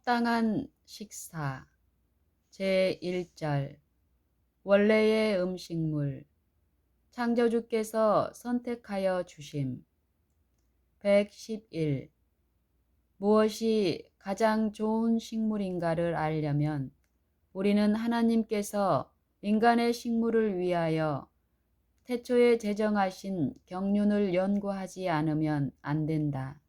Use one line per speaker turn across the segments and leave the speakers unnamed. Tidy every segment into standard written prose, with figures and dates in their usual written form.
합당한 식사 제1절 원래의 음식물 창조주께서 선택하여 주심 111 무엇이 가장 좋은 식물인가를 알려면 우리는 하나님께서 인간의 식물을 위하여 태초에 제정하신 경륜을 연구하지 않으면 안 된다.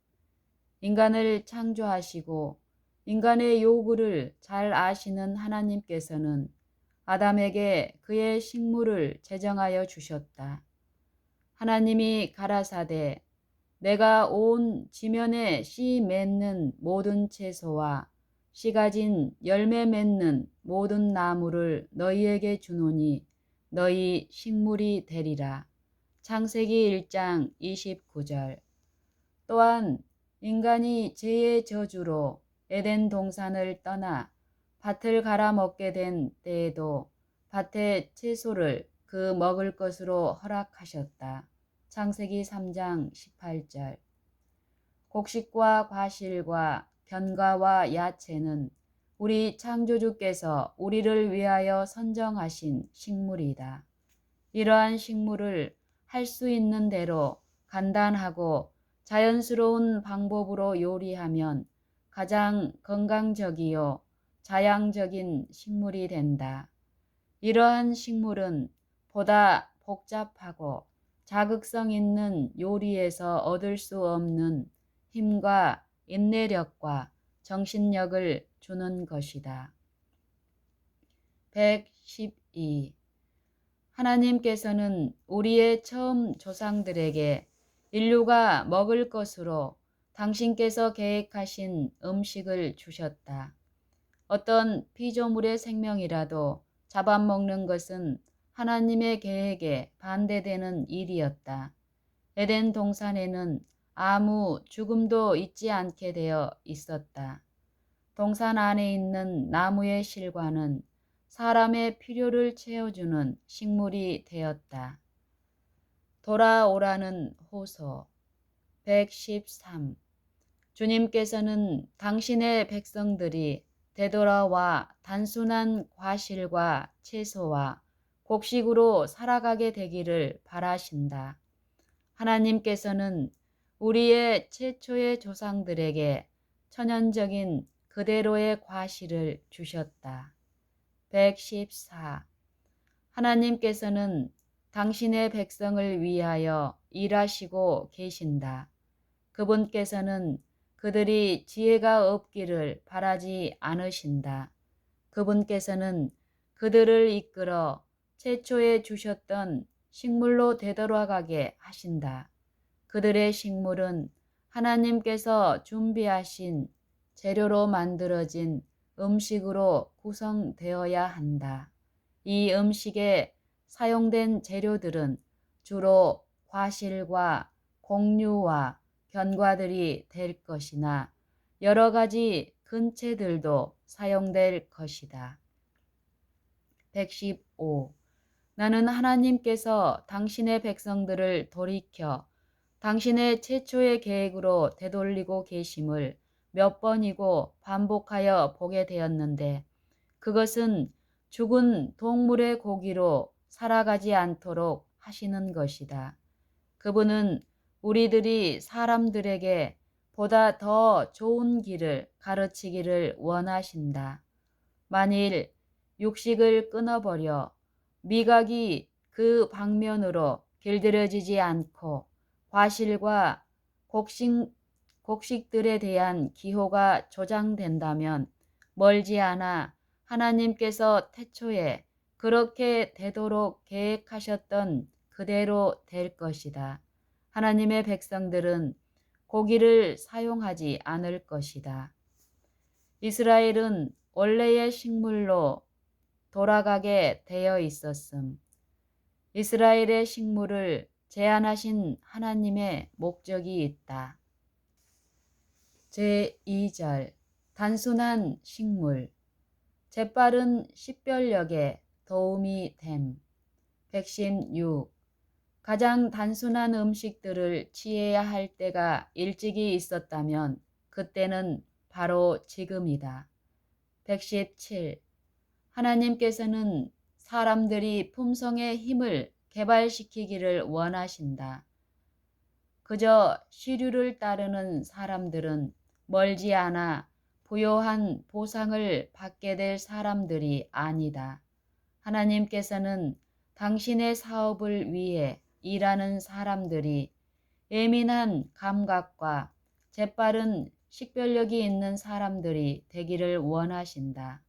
인간을 창조하시고 인간의 요구를 잘 아시는 하나님께서는 아담에게 그의 식물을 제정하여 주셨다. 하나님이 가라사대 내가 온 지면에 씨 맺는 모든 채소와 씨 가진 열매 맺는 모든 나무를 너희에게 주노니 너희 식물이 되리라. 창세기 1장 29절. 또한 인간이 죄의 저주로 에덴 동산을 떠나 밭을 갈아 먹게 된 때에도 밭의 채소를 그 먹을 것으로 허락하셨다. 창세기 3장 18절. 곡식과 과실과 견과와 야채는 우리 창조주께서 우리를 위하여 선정하신 식물이다. 이러한 식물을 할 수 있는 대로 간단하고 자연스러운 방법으로 요리하면 가장 건강적이요 자양적인 식물이 된다. 이러한 식물은 보다 복잡하고 자극성 있는 요리에서 얻을 수 없는 힘과 인내력과 정신력을 주는 것이다. 112. 하나님께서는 우리의 처음 조상들에게 인류가 먹을 것으로 당신께서 계획하신 음식을 주셨다. 어떤 피조물의 생명이라도 잡아먹는 것은 하나님의 계획에 반대되는 일이었다. 에덴 동산에는 아무 죽음도 있지 않게 되어 있었다. 동산 안에 있는 나무의 실과는 사람의 필요를 채워주는 식물이 되었다. 돌아오라는 호소 113. 주님께서는 당신의 백성들이 되돌아와 단순한 과실과 채소와 곡식으로 살아가게 되기를 바라신다. 하나님께서는 우리의 최초의 조상들에게 천연적인 그대로의 과실을 주셨다. 114. 하나님께서는 당신의 백성을 위하여 일하시고 계신다. 그분께서는 그들이 지혜가 없기를 바라지 않으신다. 그분께서는 그들을 이끌어 최초에 주셨던 식물로 되돌아가게 하신다. 그들의 식물은 하나님께서 준비하신 재료로 만들어진 음식으로 구성되어야 한다. 이 음식에 사용된 재료들은 주로 과실과 곡류와 견과들이 될 것이나 여러 가지 근체들도 사용될 것이다. 115. 나는 하나님께서 당신의 백성들을 돌이켜 당신의 최초의 계획으로 되돌리고 계심을 몇 번이고 반복하여 보게 되었는데 그것은 죽은 동물의 고기로 살아가지 않도록 하시는 것이다. 그분은 우리들이 사람들에게 보다 더 좋은 길을 가르치기를 원하신다. 만일 육식을 끊어버려 미각이 그 방면으로 길들여지지 않고 과실과 곡식들에 대한 기호가 조장된다면 멀지 않아 하나님께서 태초에 그렇게 되도록 계획하셨던 그대로 될 것이다. 하나님의 백성들은 고기를 사용하지 않을 것이다. 이스라엘은 원래의 식물로 돌아가게 되어 있었음. 이스라엘의 식물을 제한하신 하나님의 목적이 있다. 제2절 단순한 식물 재빠른 식별력에 도움이 됨 116. 가장 단순한 음식들을 취해야 할 때가 일찍이 있었다면 그때는 바로 지금이다. 117. 하나님께서는 사람들이 품성의 힘을 개발시키기를 원하신다. 그저 시류를 따르는 사람들은 멀지 않아 부요한 보상을 받게 될 사람들이 아니다. 하나님께서는 당신의 사업을 위해 일하는 사람들이 예민한 감각과 재빠른 식별력이 있는 사람들이 되기를 원하신다.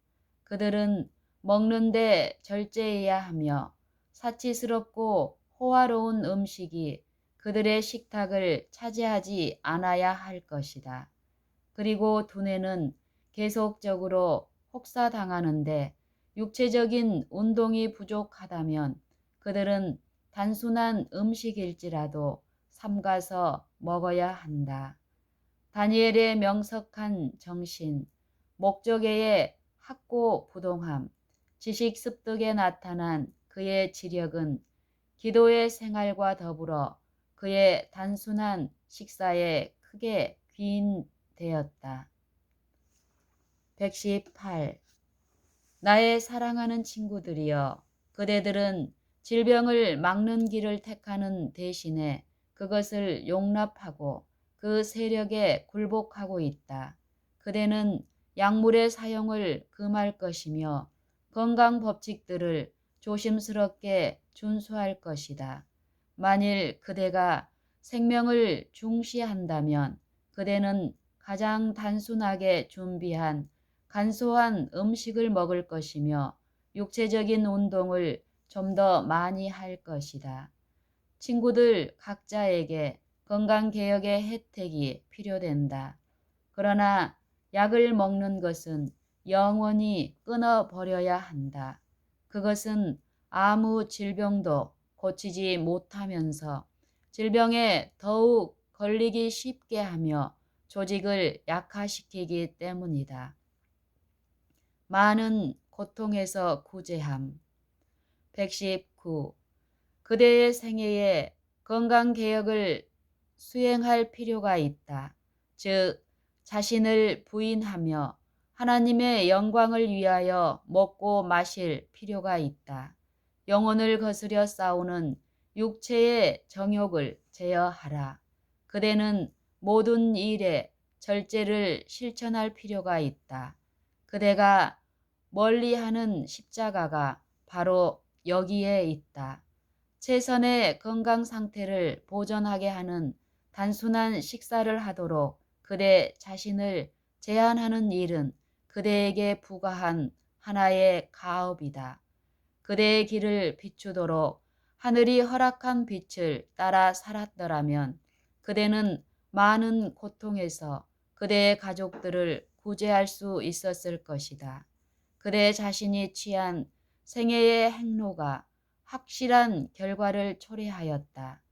그들은 먹는데 절제해야 하며 사치스럽고 호화로운 음식이 그들의 식탁을 차지하지 않아야 할 것이다. 그리고 두뇌는 계속적으로 혹사당하는데 육체적인 운동이 부족하다면 그들은 단순한 음식일지라도 삼가서 먹어야 한다. 다니엘의 명석한 정신, 목적의 확고부동함, 지식 습득에 나타난 그의 지력은 기도의 생활과 더불어 그의 단순한 식사에 크게 귀인되었다. 118. 나의 사랑하는 친구들이여, 그대들은 질병을 막는 길을 택하는 대신에 그것을 용납하고 그 세력에 굴복하고 있다. 그대는 약물의 사용을 금할 것이며 건강 법칙들을 조심스럽게 준수할 것이다. 만일 그대가 생명을 중시한다면 그대는 가장 단순하게 준비한 간소한 음식을 먹을 것이며 육체적인 운동을 좀 더 많이 할 것이다. 친구들 각자에게 건강개혁의 혜택이 필요된다. 그러나 약을 먹는 것은 영원히 끊어버려야 한다. 그것은 아무 질병도 고치지 못하면서 질병에 더욱 걸리기 쉽게 하며 조직을 약화시키기 때문이다. 많은 고통에서 구제함. 119. 그대의 생애에 건강개혁을 수행할 필요가 있다. 즉, 자신을 부인하며 하나님의 영광을 위하여 먹고 마실 필요가 있다. 영혼을 거스려 싸우는 육체의 정욕을 제어하라. 그대는 모든 일에 절제를 실천할 필요가 있다. 그대가 멀리하는 십자가가 바로 여기에 있다. 최선의 건강 상태를 보존하게 하는 단순한 식사를 하도록 그대 자신을 제한하는 일은 그대에게 부과한 하나의 가업이다. 그대의 길을 비추도록 하늘이 허락한 빛을 따라 살았더라면 그대는 많은 고통에서 그대의 가족들을 구제할 수 있었을 것이다. 그대 자신이 취한 생애의 행로가 확실한 결과를 초래하였다.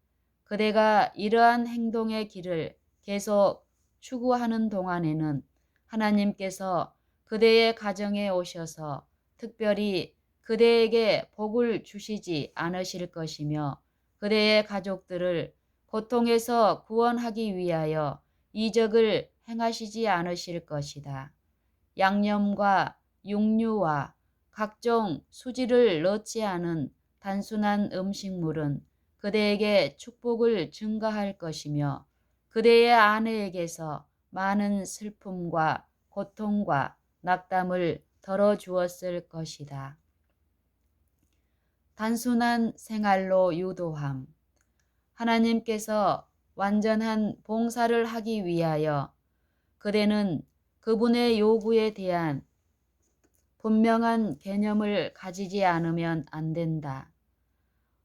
그대가 이러한 행동의 길을 계속 추구하는 동안에는 하나님께서 그대의 가정에 오셔서 특별히 그대에게 복을 주시지 않으실 것이며 그대의 가족들을 고통에서 구원하기 위하여 이적을 행하시지 않으실 것이다. 양념과 육류와 각종 수지를 넣지 않은 단순한 음식물은 그대에게 축복을 증가할 것이며 그대의 아내에게서 많은 슬픔과 고통과 낙담을 덜어주었을 것이다. 단순한 생활로 유도함. 하나님께서 완전한 봉사를 하기 위하여 그대는 그분의 요구에 대한 분명한 개념을 가지지 않으면 안 된다.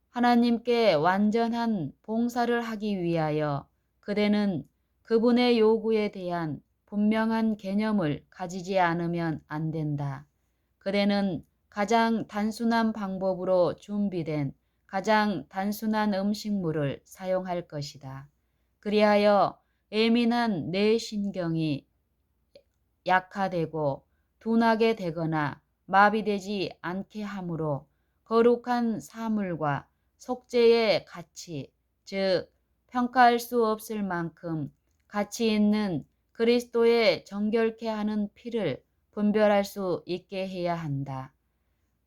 하나님께 완전한 봉사를 하기 위하여 그대는 그분의 요구에 대한 분명한 개념을 가지지 않으면 안 된다. 그대는 가장 단순한 방법으로 준비된 가장 단순한 음식물을 사용할 것이다. 그리하여 예민한 뇌신경이 약화되고 둔하게 되거나 마비되지 않게 하므로 거룩한 사물과 속죄의 가치, 즉 평가할 수 없을 만큼 가치 있는 그리스도의 정결케 하는 피를 분별할 수 있게 해야 한다.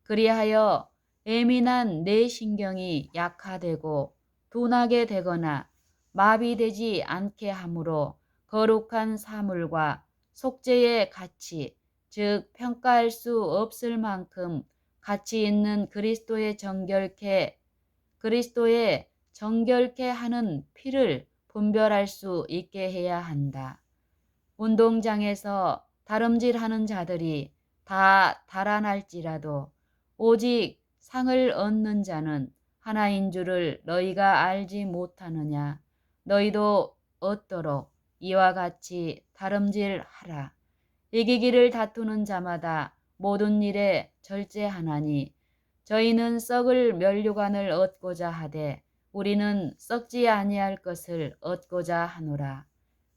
그리하여 예민한 내 신경이 약화되고 둔하게 되거나 마비되지 않게 하므로 거룩한 사물과 속죄의 가치, 즉 평가할 수 없을 만큼 가치 있는 그리스도의 정결케 하는 피를 분별할 수 있게 해야 한다. 운동장에서 다름질하는 자들이 다 달아날지라도 오직 상을 얻는 자는 하나인 줄을 너희가 알지 못하느냐. 너희도 얻도록 이와 같이 다름질하라. 이기기를 다투는 자마다 모든 일에 절제하나니 저희는 썩을 면류관을 얻고자 하되 우리는 썩지 아니할 것을 얻고자 하노라.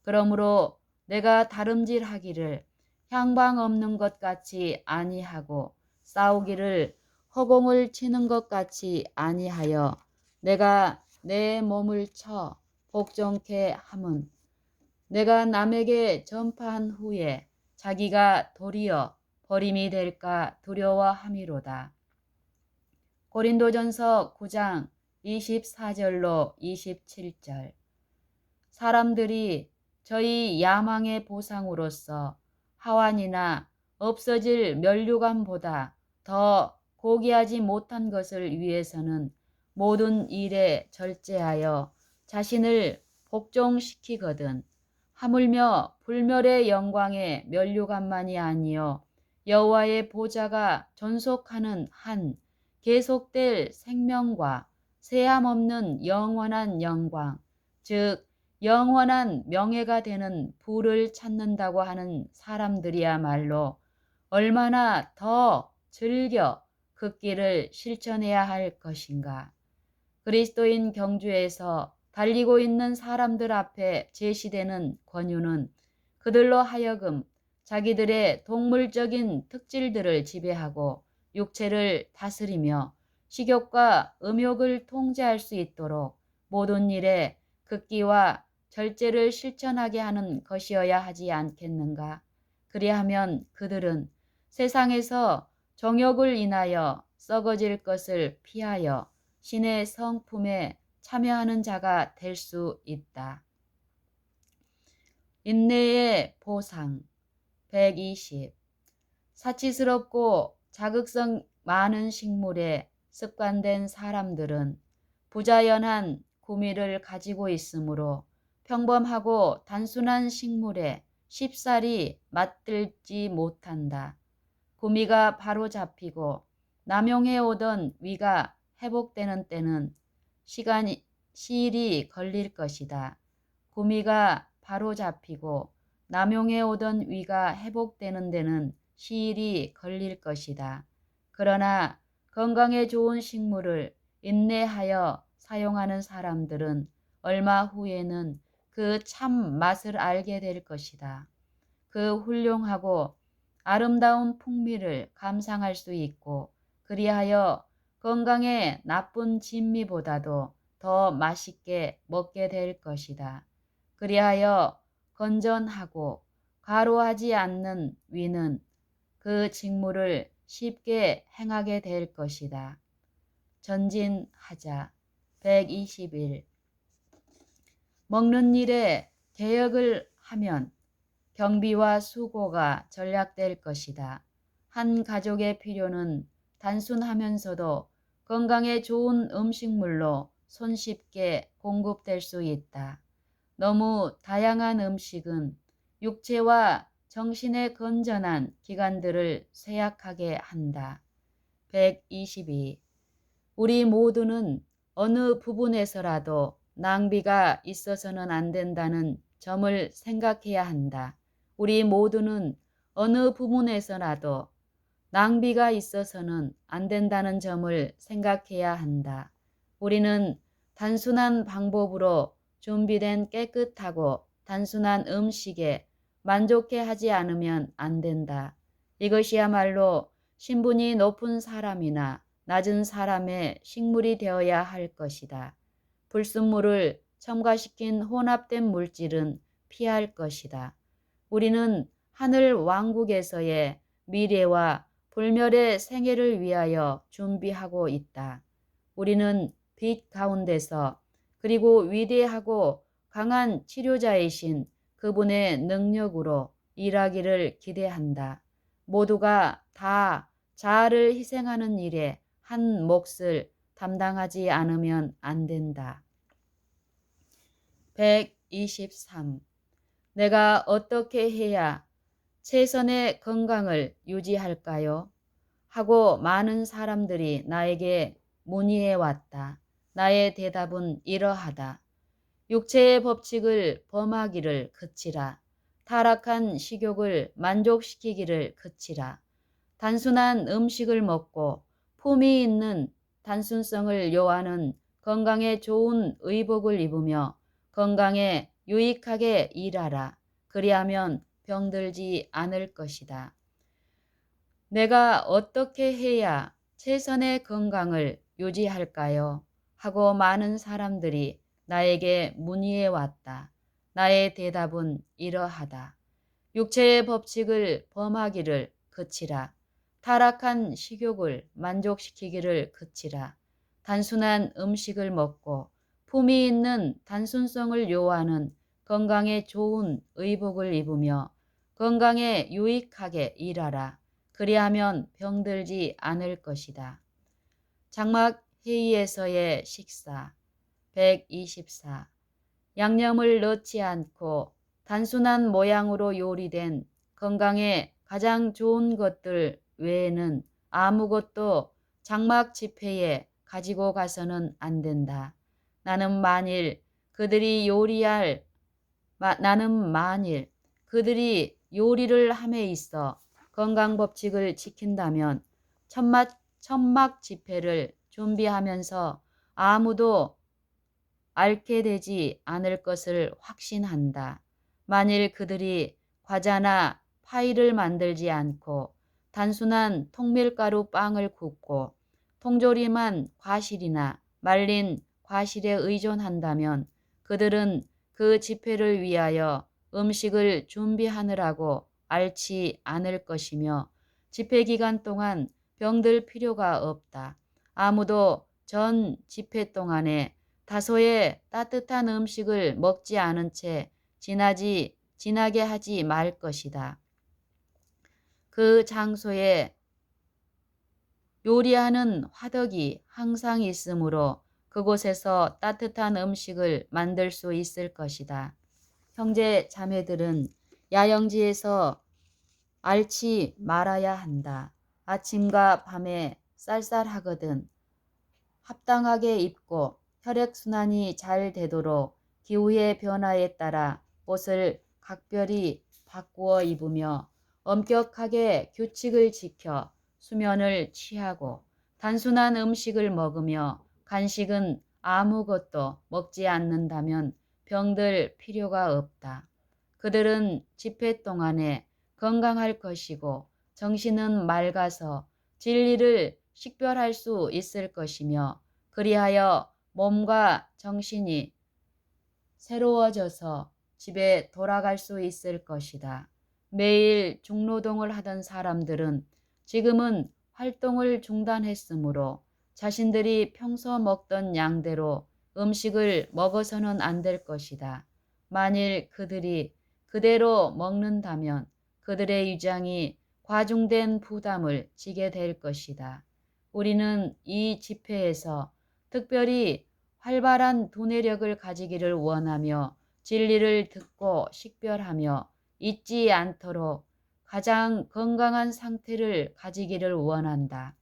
그러므로 내가 다름질하기를 향방 없는 것 같이 아니하고 싸우기를 허공을 치는 것 같이 아니하여 내가 내 몸을 쳐 복종케 함은 내가 남에게 전파한 후에 자기가 도리어 버림이 될까 두려워함이로다. 고린도전서 9장 24절로 27절. 사람들이 저희 야망의 보상으로서 하완이나 없어질 면류관보다 더 고귀하지 못한 것을 위해서는 모든 일에 절제하여 자신을 복종시키거든 하물며 불멸의 영광의 면류관만이 아니요 여호와의 보좌가 존속하는 한 계속될 생명과 세함 없는 영원한 영광, 즉 영원한 명예가 되는 부를 찾는다고 하는 사람들이야말로 얼마나 더 즐겨 그 길을 실천해야 할 것인가. 그리스도인 경주에서 달리고 있는 사람들 앞에 제시되는 권유는 그들로 하여금 자기들의 동물적인 특질들을 지배하고 육체를 다스리며 식욕과 음욕을 통제할 수 있도록 모든 일에 극기와 절제를 실천하게 하는 것이어야 하지 않겠는가. 그리하면 그들은 세상에서 정욕을 인하여 썩어질 것을 피하여 신의 성품에 참여하는 자가 될 수 있다. 인내의 보상 120. 사치스럽고 자극성 많은 식물에 습관된 사람들은 부자연한 구미를 가지고 있으므로 평범하고 단순한 식물에 쉽사리 맞들지 못한다. 구미가 바로 잡히고 남용해 오던 위가 회복되는 때는 시일이 걸릴 것이다. 구미가 바로 잡히고 남용해 오던 위가 회복되는 데는 시일이 걸릴 것이다. 그러나 건강에 좋은 식물을 인내하여 사용하는 사람들은 얼마 후에는 그 참 맛을 알게 될 것이다. 그 훌륭하고 아름다운 풍미를 감상할 수 있고 그리하여 건강에 나쁜 진미보다도 더 맛있게 먹게 될 것이다. 그리하여 건전하고 과로하지 않는 위는 그 직무를 쉽게 행하게 될 것이다. 전진하자. 121. 먹는 일에 개혁을 하면 경비와 수고가 절약될 것이다. 한 가족의 필요는 단순하면서도 건강에 좋은 음식물로 손쉽게 공급될 수 있다. 너무 다양한 음식은 육체와 정신의 건전한 기관들을 쇠약하게 한다. 122. 우리 모두는 어느 부분에서라도 낭비가 있어서는 안 된다는 점을 생각해야 한다. 우리 모두는 어느 부분에서라도 낭비가 있어서는 안 된다는 점을 생각해야 한다. 우리는 단순한 방법으로 준비된 깨끗하고 단순한 음식에 만족해 하지 않으면 안 된다. 이것이야말로 신분이 높은 사람이나 낮은 사람의 식물이 되어야 할 것이다. 불순물을 첨가시킨 혼합된 물질은 피할 것이다. 우리는 하늘 왕국에서의 미래와 불멸의 생애를 위하여 준비하고 있다. 우리는 빛 가운데서 그리고 위대하고 강한 치료자이신 그분의 능력으로 일하기를 기대한다. 모두가 다 자아를 희생하는 일에 한 몫을 담당하지 않으면 안 된다. 123. 내가 어떻게 해야 최선의 건강을 유지할까요? 하고 많은 사람들이 나에게 문의해 왔다. 나의 대답은 이러하다. 육체의 법칙을 범하기를 그치라. 타락한 식욕을 만족시키기를 그치라. 단순한 음식을 먹고 품위 있는 단순성을 요하는 건강에 좋은 의복을 입으며 건강에 유익하게 일하라. 그리하면 병들지 않을 것이다. 내가 어떻게 해야 최선의 건강을 유지할까요? 하고 많은 사람들이 나에게 문의해 왔다. 나의 대답은 이러하다. 육체의 법칙을 범하기를 그치라. 타락한 식욕을 만족시키기를 그치라. 단순한 음식을 먹고 품위 있는 단순성을 요하는 건강에 좋은 의복을 입으며 건강에 유익하게 일하라. 그리하면 병들지 않을 것이다. 장막회의에서의 식사 124. 양념을 넣지 않고 단순한 모양으로 요리된 건강에 가장 좋은 것들 외에는 아무것도 장막 집회에 가지고 가서는 안 된다. 나는 만일 그들이 요리를 함에 있어 건강법칙을 지킨다면 천막 집회를 준비하면서 아무도 앓게 되지 않을 것을 확신한다. 만일 그들이 과자나 파이를 만들지 않고 단순한 통밀가루 빵을 굽고 통조림한 과실이나 말린 과실에 의존한다면 그들은 그 집회를 위하여 음식을 준비하느라고 앓지 않을 것이며 집회 기간 동안 병들 필요가 없다. 아무도 전 집회 동안에 다소의 따뜻한 음식을 먹지 않은 채 지나게 하지 말 것이다. 그 장소에 요리하는 화덕이 항상 있으므로 그곳에서 따뜻한 음식을 만들 수 있을 것이다. 형제 자매들은 야영지에서 앓지 말아야 한다. 아침과 밤에 쌀쌀하거든 합당하게 입고 혈액순환이 잘 되도록 기후의 변화에 따라 옷을 각별히 바꾸어 입으며 엄격하게 규칙을 지켜 수면을 취하고 단순한 음식을 먹으며 간식은 아무것도 먹지 않는다면 병들 필요가 없다. 그들은 집회 동안에 건강할 것이고 정신은 맑아서 진리를 식별할 수 있을 것이며 그리하여 몸과 정신이 새로워져서 집에 돌아갈 수 있을 것이다. 매일 중노동을 하던 사람들은 지금은 활동을 중단했으므로 자신들이 평소 먹던 양대로 음식을 먹어서는 안 될 것이다. 만일 그들이 그대로 먹는다면 그들의 위장이 과중된 부담을 지게 될 것이다. 우리는 이 집회에서 특별히 활발한 두뇌력을 가지기를 원하며 진리를 듣고 식별하며 잊지 않도록 가장 건강한 상태를 가지기를 원한다.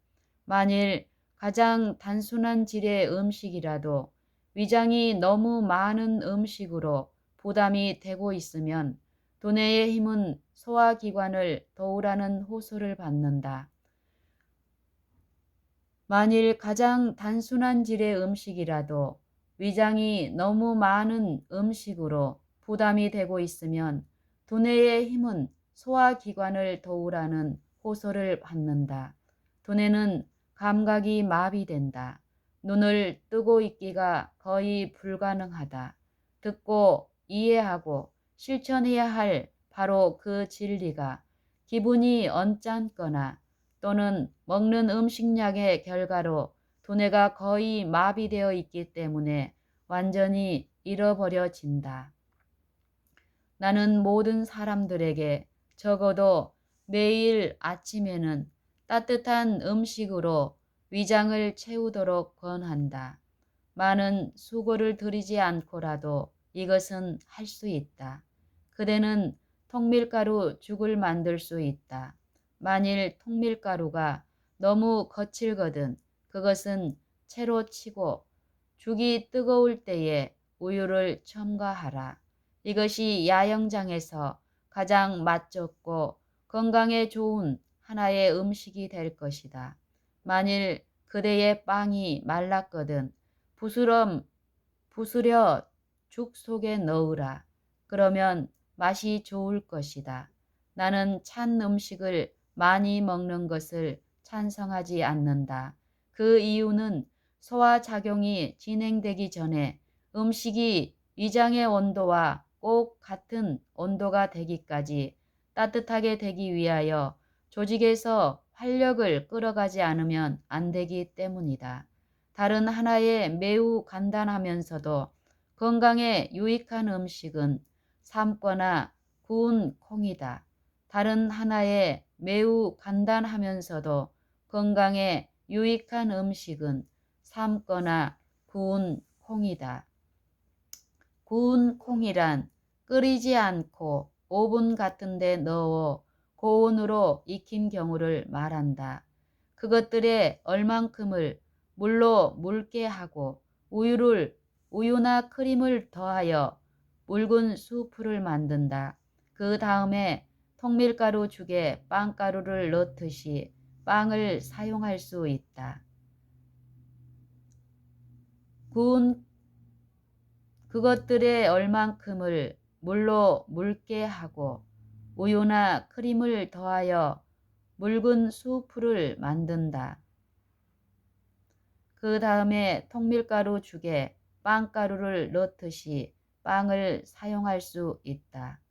만일 가장 단순한 질의 음식이라도 위장이 너무 많은 음식으로 부담이 되고 있으면 두뇌의 힘은 소화기관을 도우라는 호소를 받는다. 만일 가장 단순한 질의 음식이라도 위장이 너무 많은 음식으로 부담이 되고 있으면 두뇌의 힘은 소화기관을 도우라는 호소를 받는다. 두뇌는 감각이 마비된다. 눈을 뜨고 있기가 거의 불가능하다. 듣고 이해하고 실천해야 할 바로 그 진리가 기분이 언짢거나 또는 먹는 음식량의 결과로 두뇌가 거의 마비되어 있기 때문에 완전히 잃어버려진다. 나는 모든 사람들에게 적어도 매일 아침에는 따뜻한 음식으로 위장을 채우도록 권한다. 많은 수고를 들이지 않고라도 이것은 할 수 있다. 그대는 통밀가루 죽을 만들 수 있다. 만일 통밀가루가 너무 거칠거든 그것은 채로 치고 죽이 뜨거울 때에 우유를 첨가하라. 이것이 야영장에서 가장 맛좋고 건강에 좋은 하나의 음식이 될 것이다. 만일 그대의 빵이 말랐거든 부스려 죽 속에 넣으라. 그러면 맛이 좋을 것이다. 나는 찬 음식을 많이 먹는 것을 찬성하지 않는다. 그 이유는 소화작용이 진행되기 전에 음식이 위장의 온도와 꼭 같은 온도가 되기까지 따뜻하게 되기 위하여 조직에서 활력을 끌어가지 않으면 안 되기 때문이다. 다른 하나의 매우 간단하면서도 건강에 유익한 음식은 삶거나 구운 콩이다. 다른 하나의 매우 간단하면서도 건강에 유익한 음식은 삶거나 구운 콩이다. 구운 콩이란 끓이지 않고 오븐 같은 데 넣어 고온으로 익힌 경우를 말한다. 그것들의 얼만큼을 물로 묽게 하고 우유나 크림을 더하여 묽은 수프를 만든다. 그 다음에 통밀가루 죽에 빵가루를 넣듯이 빵을 사용할 수 있다. 구운 그것들의 얼만큼을 물로 묽게 하고 우유나 크림을 더하여 묽은 수프를 만든다. 그 다음에 통밀가루 죽에 빵가루를 넣듯이 빵을 사용할 수 있다.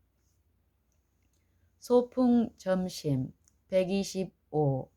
소풍 점심 125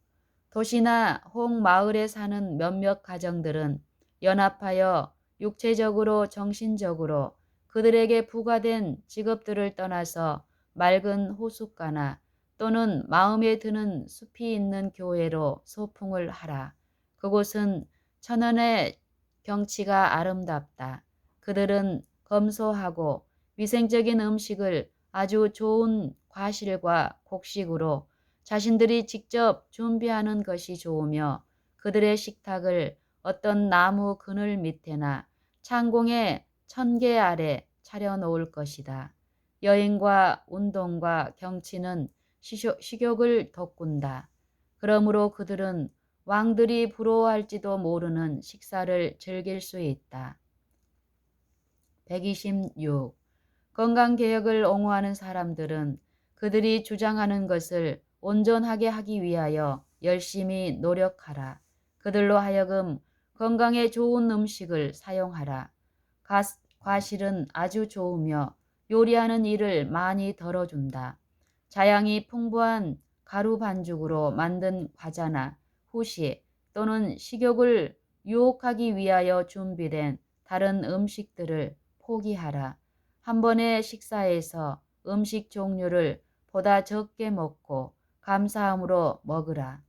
도시나 홍마을에 사는 몇몇 가정들은 연합하여 육체적으로 정신적으로 그들에게 부과된 직업들을 떠나서 맑은 호숫가나 또는 마음에 드는 숲이 있는 교회로 소풍을 하라. 그곳은 천연의 경치가 아름답다. 그들은 검소하고 위생적인 음식을 아주 좋은 과실과 곡식으로 자신들이 직접 준비하는 것이 좋으며 그들의 식탁을 어떤 나무 그늘 밑에나 창공의 천개 아래 차려놓을 것이다. 여행과 운동과 경치는 식욕을 돋군다. 그러므로 그들은 왕들이 부러워할지도 모르는 식사를 즐길 수 있다. 126. 건강개혁을 옹호하는 사람들은 그들이 주장하는 것을 온전하게 하기 위하여 열심히 노력하라. 그들로 하여금 건강에 좋은 음식을 사용하라. 과실은 아주 좋으며 요리하는 일을 많이 덜어준다. 자양이 풍부한 가루 반죽으로 만든 과자나 후식 또는 식욕을 유혹하기 위하여 준비된 다른 음식들을 포기하라. 한 번의 식사에서 음식 종류를 보다 적게 먹고 감사함으로 먹으라.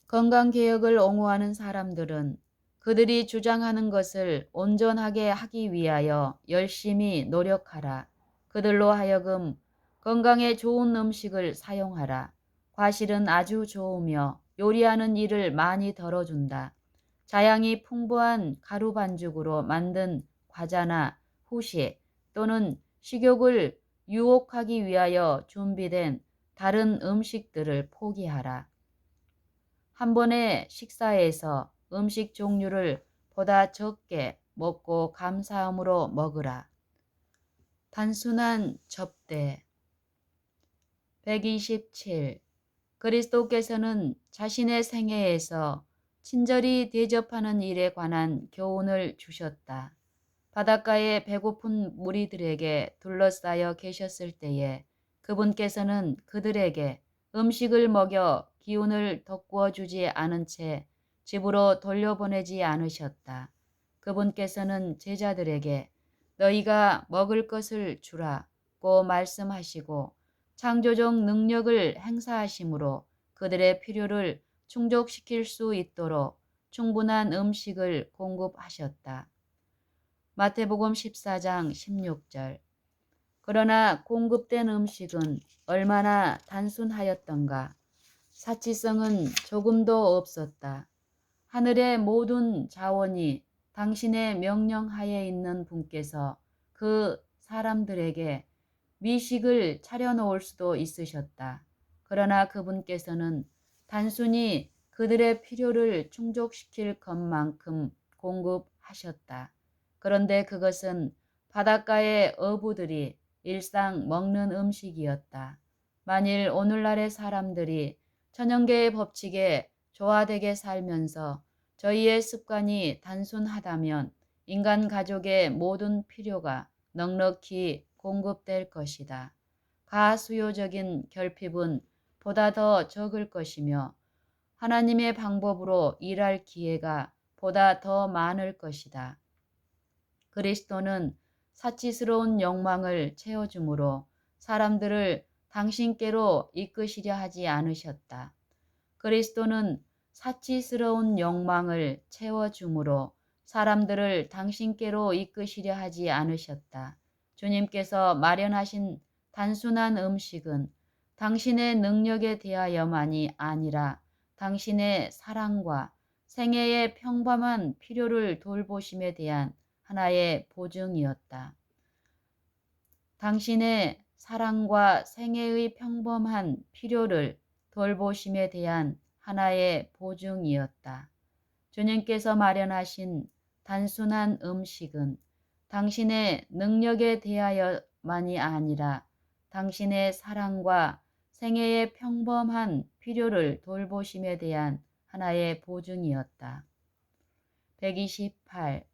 건강개혁을 옹호하는 사람들은 그들이 주장하는 것을 온전하게 하기 위하여 열심히 노력하라. 그들로 하여금 건강에 좋은 음식을 사용하라. 과실은 아주 좋으며 요리하는 일을 많이 덜어준다. 자양이 풍부한 가루 반죽으로 만든 과자나 후식 또는 식욕을 유혹하기 위하여 준비된 다른 음식들을 포기하라. 한 번의 식사에서 음식 종류를 보다 적게 먹고 감사함으로 먹으라. 단순한 접대 127. 그리스도께서는 자신의 생애에서 친절히 대접하는 일에 관한 교훈을 주셨다. 바닷가에 배고픈 무리들에게 둘러싸여 계셨을 때에 그분께서는 그들에게 음식을 먹여 기운을 돋구어 주지 않은 채 집으로 돌려보내지 않으셨다. 그분께서는 제자들에게 너희가 먹을 것을 주라고 말씀하시고 창조적 능력을 행사하심으로 그들의 필요를 충족시킬 수 있도록 충분한 음식을 공급하셨다. 마태복음 14장 16절. 그러나 공급된 음식은 얼마나 단순하였던가. 사치성은 조금도 없었다. 하늘의 모든 자원이 당신의 명령하에 있는 분께서 그 사람들에게 미식을 차려놓을 수도 있으셨다. 그러나 그분께서는 단순히 그들의 필요를 충족시킬 것만큼 공급하셨다. 그런데 그것은 바닷가의 어부들이 일상 먹는 음식이었다. 만일 오늘날의 사람들이 천연계의 법칙에 조화되게 살면서 저희의 습관이 단순하다면 인간 가족의 모든 필요가 넉넉히 공급될 것이다. 가수요적인 결핍은 보다 더 적을 것이며 하나님의 방법으로 일할 기회가 보다 더 많을 것이다. 그리스도는 사치스러운 욕망을 채워주므로 사람들을 당신께로 이끄시려 하지 않으셨다. 그리스도는 사치스러운 욕망을 채워주므로 사람들을 당신께로 이끄시려 하지 않으셨다. 주님께서 마련하신 단순한 음식은 당신의 능력에 대하여만이 아니라 당신의 사랑과 생애의 평범한 필요를 돌보심에 대한 하나의 보증이었다. 당신의 사랑과 생애의 평범한 필요를 돌보심에 대한 하나의 보증이었다. 주님께서 마련하신 단순한 음식은 당신의 능력에 대하여만이 아니라 당신의 사랑과 생애의 평범한 필요를 돌보심에 대한 하나의 보증이었다. 128.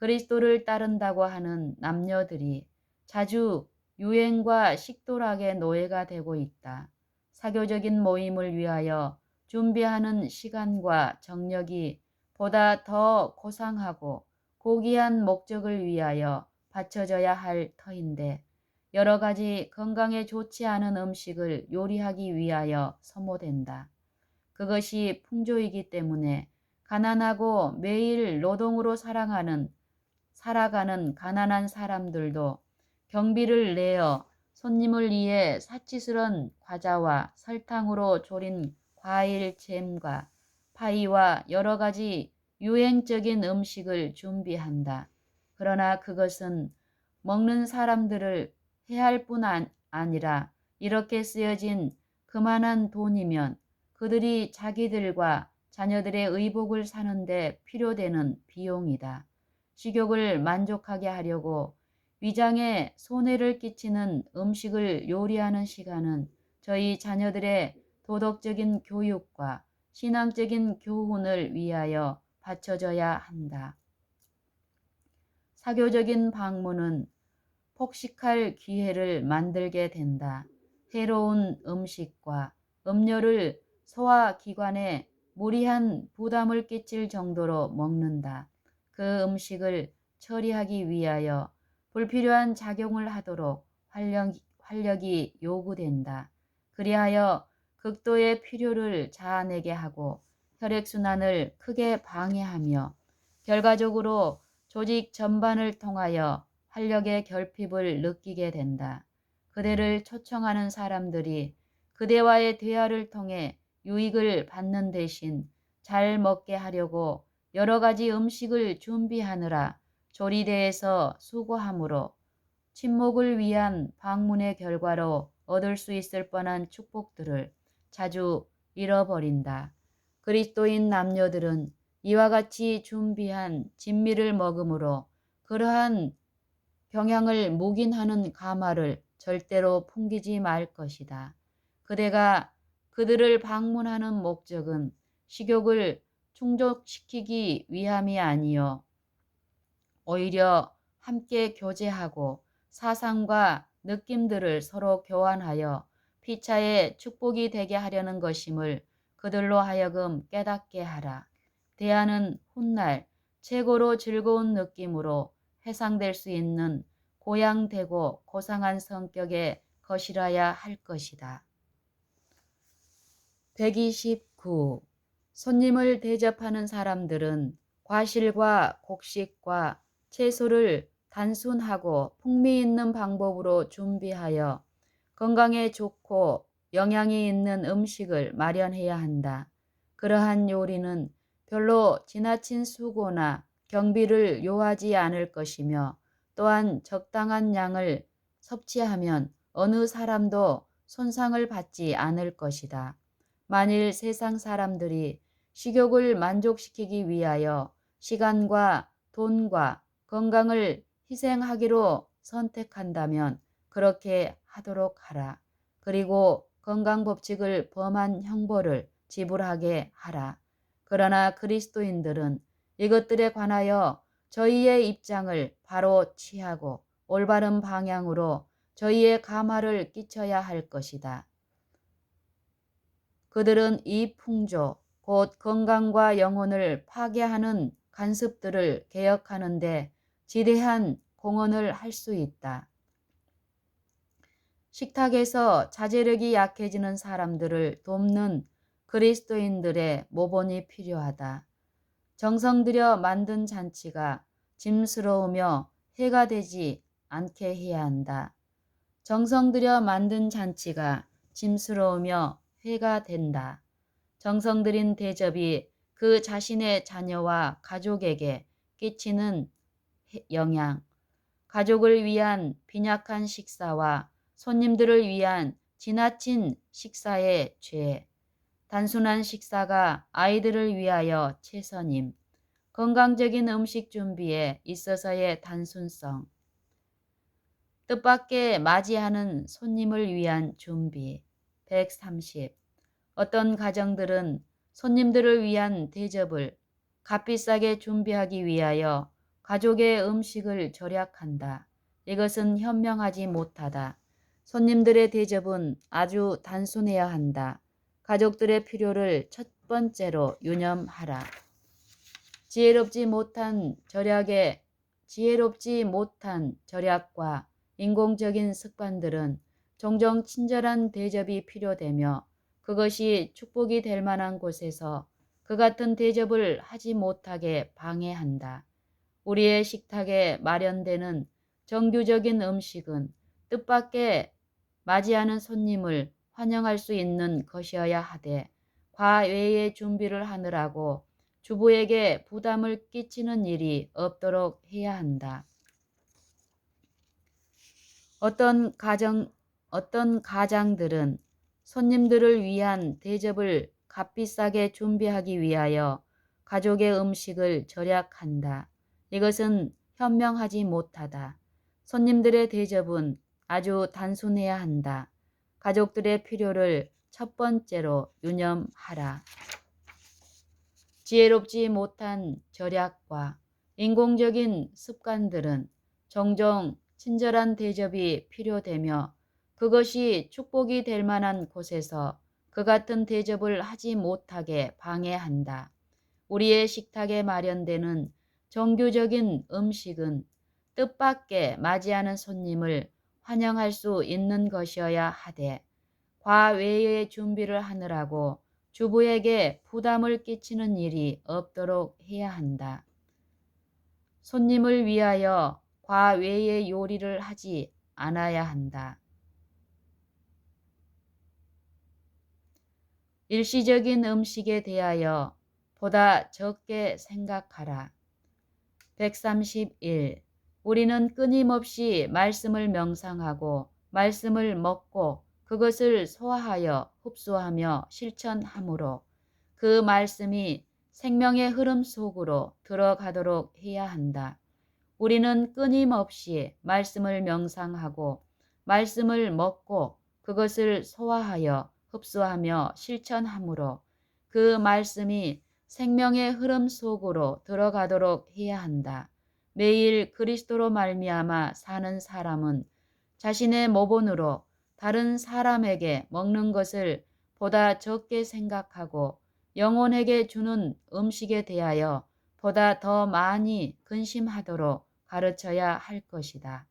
그리스도를 따른다고 하는 남녀들이 자주 유행과 식도락의 노예가 되고 있다. 사교적인 모임을 위하여 준비하는 시간과 정력이 보다 더 고상하고 고귀한 목적을 위하여 바쳐져야 할 터인데 여러 가지 건강에 좋지 않은 음식을 요리하기 위하여 소모된다. 그것이 풍조이기 때문에 가난하고 매일 노동으로 살아가는 가난한 사람들도 경비를 내어 손님을 위해 사치스런 과자와 설탕으로 졸인 과일 잼과 파이와 여러 가지 유행적인 음식을 준비한다. 그러나 그것은 먹는 사람들을 해할 뿐 아니라 이렇게 쓰여진 그만한 돈이면 그들이 자기들과 자녀들의 의복을 사는데 필요되는 비용이다. 식욕을 만족하게 하려고 위장에 손해를 끼치는 음식을 요리하는 시간은 저희 자녀들의 도덕적인 교육과 신앙적인 교훈을 위하여 바쳐져야 한다. 사교적인 방문은 폭식할 기회를 만들게 된다. 해로운 음식과 음료를 소화기관에 무리한 부담을 끼칠 정도로 먹는다. 그 음식을 처리하기 위하여 불필요한 작용을 하도록 활력이 요구된다. 그리하여 극도의 필요를 자아내게 하고 혈액순환을 크게 방해하며 결과적으로 조직 전반을 통하여 활력의 결핍을 느끼게 된다. 그대를 초청하는 사람들이 그대와의 대화를 통해 유익을 받는 대신 잘 먹게 하려고 여러 가지 음식을 준비하느라 조리대에서 수고하므로 친목을 위한 방문의 결과로 얻을 수 있을 뻔한 축복들을 자주 잃어버린다. 그리스도인 남녀들은 이와 같이 준비한 진미를 먹음으로 그러한 경향을 묵인하는 가마를 절대로 풍기지 말 것이다. 그대가 그들을 방문하는 목적은 식욕을 충족시키기 위함이 아니요 오히려 함께 교제하고 사상과 느낌들을 서로 교환하여 피차의 축복이 되게 하려는 것임을 그들로 하여금 깨닫게 하라. 대화는 훗날 최고로 즐거운 느낌으로 해상될 수 있는 고양되고 고상한 성격의 것이라야 할 것이다. 129. 손님을 대접하는 사람들은 과실과 곡식과 채소를 단순하고 풍미 있는 방법으로 준비하여 건강에 좋고 영양이 있는 음식을 마련해야 한다. 그러한 요리는 별로 지나친 수고나 경비를 요하지 않을 것이며 또한 적당한 양을 섭취하면 어느 사람도 손상을 받지 않을 것이다. 만일 세상 사람들이 식욕을 만족시키기 위하여 시간과 돈과 건강을 희생하기로 선택한다면 그렇게 하도록 하라. 그리고 건강법칙을 범한 형벌을 지불하게 하라. 그러나 그리스도인들은 이것들에 관하여 저희의 입장을 바로 취하고 올바른 방향으로 저희의 감화를 끼쳐야 할 것이다. 그들은 이 풍조, 곧 건강과 영혼을 파괴하는 간습들을 개혁하는데 지대한 공헌을 할 수 있다. 식탁에서 자제력이 약해지는 사람들을 돕는 그리스도인들의 모본이 필요하다. 정성 들여 만든 잔치가 짐스러우며 해가 되지 않게 해야 한다. 정성 들여 만든 잔치가 짐스러우며 해가 된다. 정성 들인 대접이 그 자신의 자녀와 가족에게 끼치는 영향, 가족을 위한 빈약한 식사와 손님들을 위한 지나친 식사의 죄, 단순한 식사가 아이들을 위하여 최선임, 건강적인 음식 준비에 있어서의 단순성, 뜻밖의 맞이하는 손님을 위한 준비. 130. 어떤 가정들은 손님들을 위한 대접을 값비싸게 준비하기 위하여 가족의 음식을 절약한다. 이것은 현명하지 못하다. 손님들의 대접은 아주 단순해야 한다. 가족들의 필요를 첫 번째로 유념하라. 지혜롭지 못한 절약과 인공적인 습관들은 종종 친절한 대접이 필요되며 그것이 축복이 될 만한 곳에서 그 같은 대접을 하지 못하게 방해한다. 우리의 식탁에 마련되는 정규적인 음식은 뜻밖의 맞이하는 손님을 환영할 수 있는 것이어야 하되 과외의 준비를 하느라고 주부에게 부담을 끼치는 일이 없도록 해야 한다. 어떤 가장들은 손님들을 위한 대접을 값비싸게 준비하기 위하여 가족의 음식을 절약한다. 이것은 현명하지 못하다. 손님들의 대접은 아주 단순해야 한다. 가족들의 필요를 첫 번째로 유념하라. 지혜롭지 못한 절약과 인공적인 습관들은 종종 친절한 대접이 필요되며 그것이 축복이 될 만한 곳에서 그 같은 대접을 하지 못하게 방해한다. 우리의 식탁에 마련되는 정규적인 음식은 뜻밖의 맞이하는 손님을 환영할 수 있는 것이어야 하되 과외의 준비를 하느라고 주부에게 부담을 끼치는 일이 없도록 해야 한다. 손님을 위하여 과외의 요리를 하지 않아야 한다. 일시적인 음식에 대하여 보다 적게 생각하라. 131. 우리는 끊임없이 말씀을 명상하고 말씀을 먹고 그것을 소화하여 흡수하며 실천하므로 그 말씀이 생명의 흐름 속으로 들어가도록 해야 한다. 우리는 끊임없이 말씀을 명상하고 말씀을 먹고 그것을 소화하여 흡수하며 실천하므로 그 말씀이 생명의 흐름 속으로 들어가도록 해야 한다. 매일 그리스도로 말미암아 사는 사람은 자신의 모본으로 다른 사람에게 먹는 것을 보다 적게 생각하고 영혼에게 주는 음식에 대하여 보다 더 많이 근심하도록 가르쳐야 할 것이다.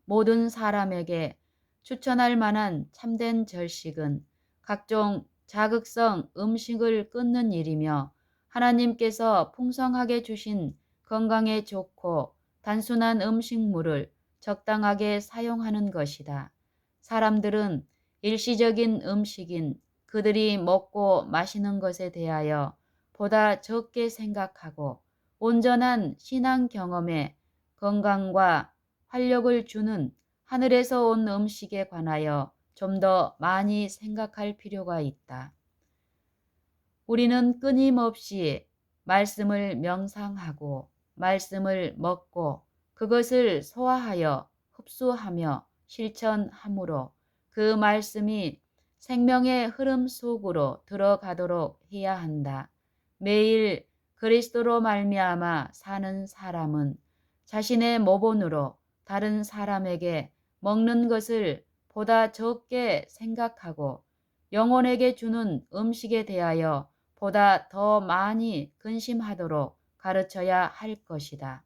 모든 사람에게 추천할 만한 참된 절식은 각종 자극성 음식을 끊는 일이며 하나님께서 풍성하게 주신 건강에 좋고 단순한 음식물을 적당하게 사용하는 것이다. 사람들은 일시적인 음식인 그들이 먹고 마시는 것에 대하여 보다 적게 생각하고 온전한 신앙 경험에 건강과 활력을 주는 하늘에서 온 음식에 관하여 좀 더 많이 생각할 필요가 있다. 우리는 끊임없이 말씀을 명상하고 말씀을 먹고 그것을 소화하여 흡수하며 실천하므로 그 말씀이 생명의 흐름 속으로 들어가도록 해야 한다. 매일 그리스도로 말미암아 사는 사람은 자신의 모본으로 다른 사람에게 먹는 것을 보다 적게 생각하고 영혼에게 주는 음식에 대하여 보다 더 많이 근심하도록 가르쳐야 할 것이다.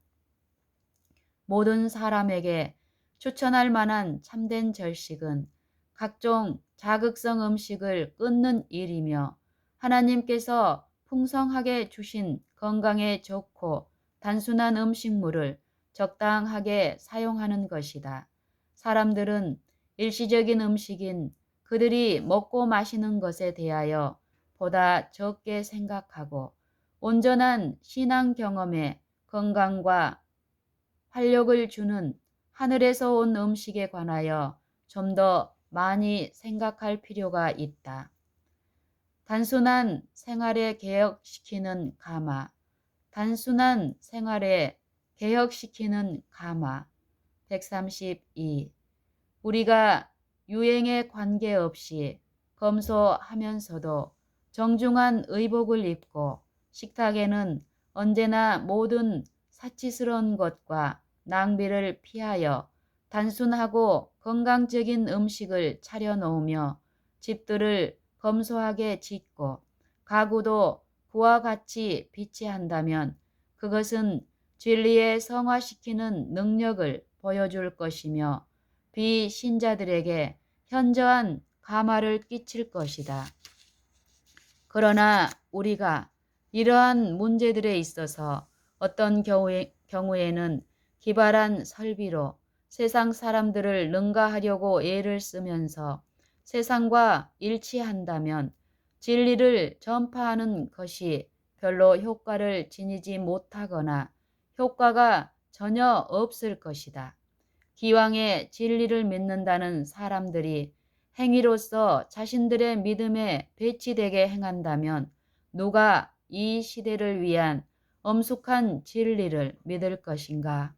모든 사람에게 추천할 만한 참된 절식은 각종 자극성 음식을 끊는 일이며 하나님께서 풍성하게 주신 건강에 좋고 단순한 음식물을 적당하게 사용하는 것이다. 사람들은 일시적인 음식인 그들이 먹고 마시는 것에 대하여 보다 적게 생각하고 온전한 신앙 경험에 건강과 활력을 주는 하늘에서 온 음식에 관하여 좀 더 많이 생각할 필요가 있다. 단순한 생활에 개혁시키는 가마, 단순한 생활에 개혁시키는 가마. 132. 우리가 유행에 관계없이 검소하면서도 정중한 의복을 입고 식탁에는 언제나 모든 사치스러운 것과 낭비를 피하여 단순하고 건강적인 음식을 차려놓으며 집들을 검소하게 짓고 가구도 그와 같이 비치한다면 그것은 진리에 성화시키는 능력을 보여줄 것이며 비신자들에게 현저한 감화를 끼칠 것이다. 그러나 우리가 이러한 문제들에 있어서 어떤 경우에는 기발한 설비로 세상 사람들을 능가하려고 애를 쓰면서 세상과 일치한다면 진리를 전파하는 것이 별로 효과를 지니지 못하거나 효과가 전혀 없을 것이다. 기왕에 진리를 믿는다는 사람들이 행위로서 자신들의 믿음에 배치되게 행한다면 누가 이 시대를 위한 엄숙한 진리를 믿을 것인가?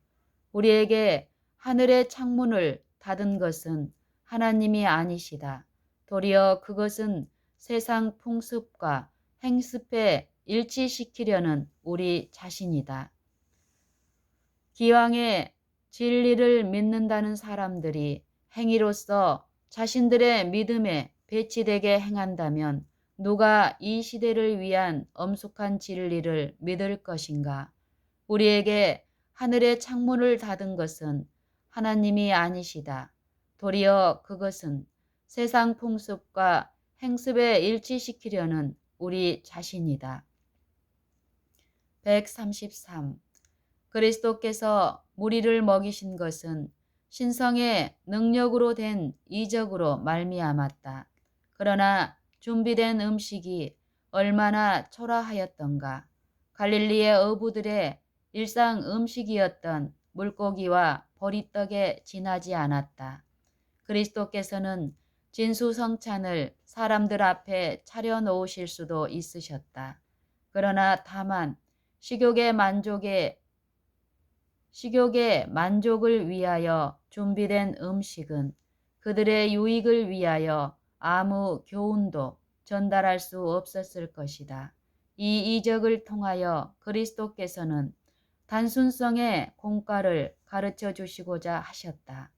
우리에게 하늘의 창문을 닫은 것은 하나님이 아니시다. 도리어 그것은 세상 풍습과 행습에 일치시키려는 우리 자신이다. 기왕에 진리를 믿는다는 사람들이 행위로서 자신들의 믿음에 배치되게 행한다면 누가 이 시대를 위한 엄숙한 진리를 믿을 것인가? 우리에게 하늘의 창문을 닫은 것은 하나님이 아니시다. 도리어 그것은 세상 풍습과 행습에 일치시키려는 우리 자신이다. 133. 그리스도께서 무리를 먹이신 것은 신성의 능력으로 된 이적으로 말미암았다. 그러나 준비된 음식이 얼마나 초라하였던가. 갈릴리의 어부들의 일상 음식이었던 물고기와 보리떡에 지나지 않았다. 그리스도께서는 진수성찬을 사람들 앞에 차려놓으실 수도 있으셨다. 그러나 다만 식욕의 만족을 위하여 준비된 음식은 그들의 유익을 위하여 아무 교훈도 전달할 수 없었을 것이다. 이 이적을 통하여 그리스도께서는 단순성의 공과를 가르쳐 주시고자 하셨다.